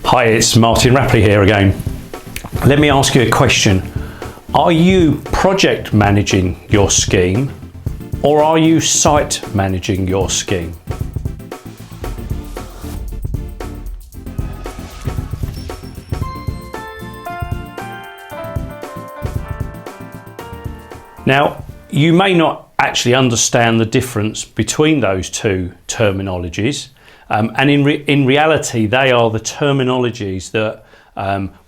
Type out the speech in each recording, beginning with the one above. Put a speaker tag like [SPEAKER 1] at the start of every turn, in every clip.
[SPEAKER 1] Hi, it's Martin Rapley here again. Let me ask you a question. Are you project managing your scheme or are you site managing your scheme? Now, you may not actually understand the difference between those two terminologies, and in reality they are the terminologies that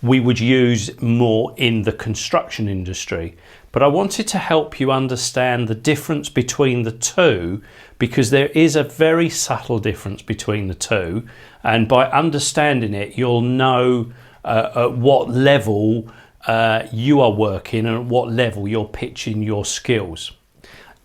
[SPEAKER 1] we would use more in the construction industry. But I wanted to help you understand the difference between the two, because there is a very subtle difference between the two, and by understanding it you'll know at what level you are working and at what level you're pitching your skills.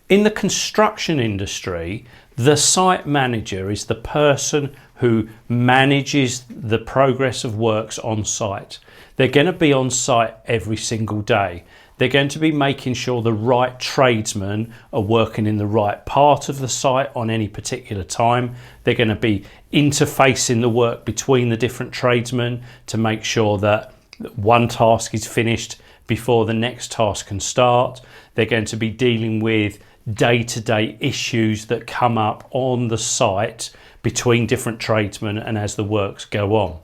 [SPEAKER 1] In the construction industry, the site manager is the person who manages the progress of works on site. They're going to be on site every single day. They're going to be making sure the right tradesmen are working in the right part of the site on any particular time. They're going to be interfacing the work between the different tradesmen to make sure that one task is finished before the next task can start. They're going to be dealing with day-to-day issues that come up on the site between different tradesmen and as the works go on.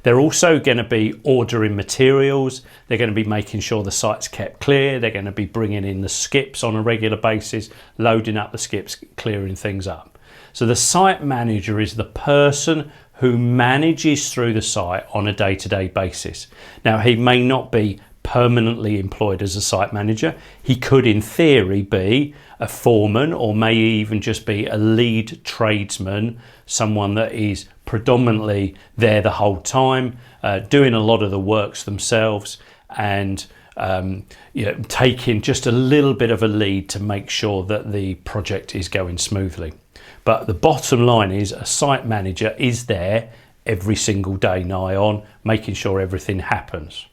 [SPEAKER 1] They're also going to be ordering materials. They're going to be making sure the site's kept clear. They're going to be bringing in the skips on a regular basis, loading up the skips, clearing things up. So the site manager is the person who manages through the site on a day-to-day basis. Now, he may not be permanently employed as a site manager. He could in theory be a foreman, or may even just be a lead tradesman, someone that is predominantly there the whole time, doing a lot of the works themselves and taking just a little bit of a lead to make sure that the project is going smoothly. But the bottom line is a site manager is there every single day nigh on, making sure everything happens.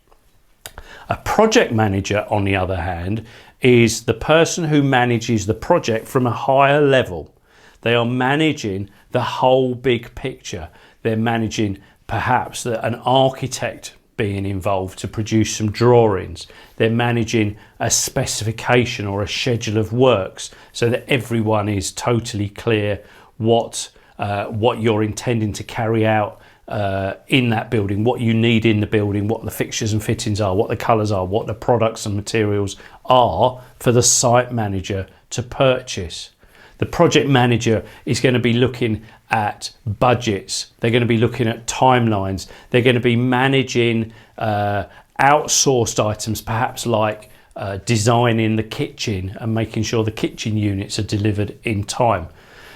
[SPEAKER 1] A project manager, on the other hand, is the person who manages the project from a higher level. They are managing the whole big picture. They're managing perhaps an architect being involved to produce some drawings. They're managing a specification or a schedule of works so that everyone is totally clear what you're intending to carry out in that building, what you need in the building, what the fixtures and fittings are, what the colours are, what the products and materials are for the site manager to purchase. The project manager is going to be looking at budgets. They're going to be looking at timelines. They're going to be managing outsourced items, perhaps like designing the kitchen and making sure the kitchen units are delivered in time.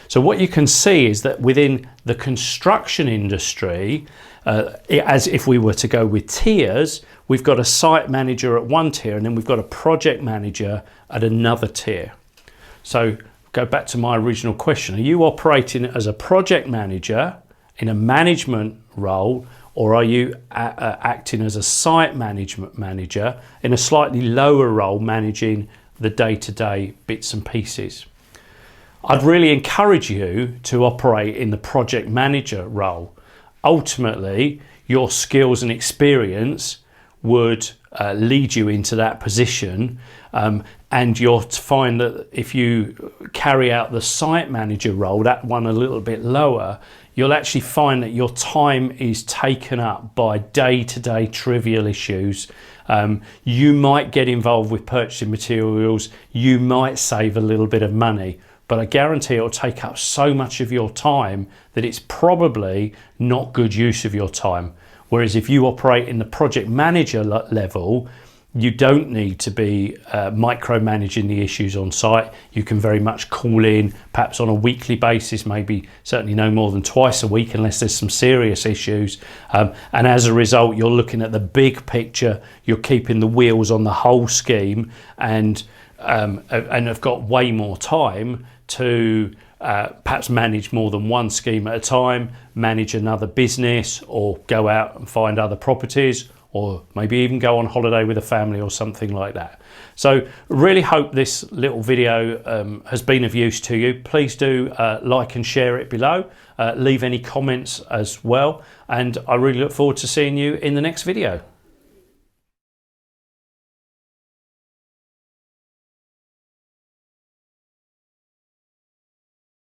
[SPEAKER 1] So what you can see is that within the construction industry, as if we were to go with tiers, we've got a site manager at one tier and then we've got a project manager at another tier. So go back to my original question. Are you operating as a project manager in a management role, or are you acting as a site management manager in a slightly lower role, managing the day-to-day bits and pieces? I'd really encourage you to operate in the project manager role. Ultimately, your skills and experience would lead you into that position, and you'll find that if you carry out the site manager role, that one a little bit lower, you'll actually find that your time is taken up by day-to-day trivial issues. You might get involved with purchasing materials, you might save a little bit of money, but I guarantee it'll take up so much of your time that it's probably not good use of your time. Whereas if you operate in the project manager level, you don't need to be micromanaging the issues on site. You can very much call in, perhaps on a weekly basis, maybe certainly no more than twice a week unless there's some serious issues. And as a result, you're looking at the big picture, you're keeping the wheels on the whole scheme, and have got way more time to perhaps manage more than one scheme at a time, manage another business, or go out and find other properties, or maybe even go on holiday with a family or something like that. So really hope this little video has been of use to you. Please do like and share it below. Leave any comments as well. And I really look forward to seeing you in the next video.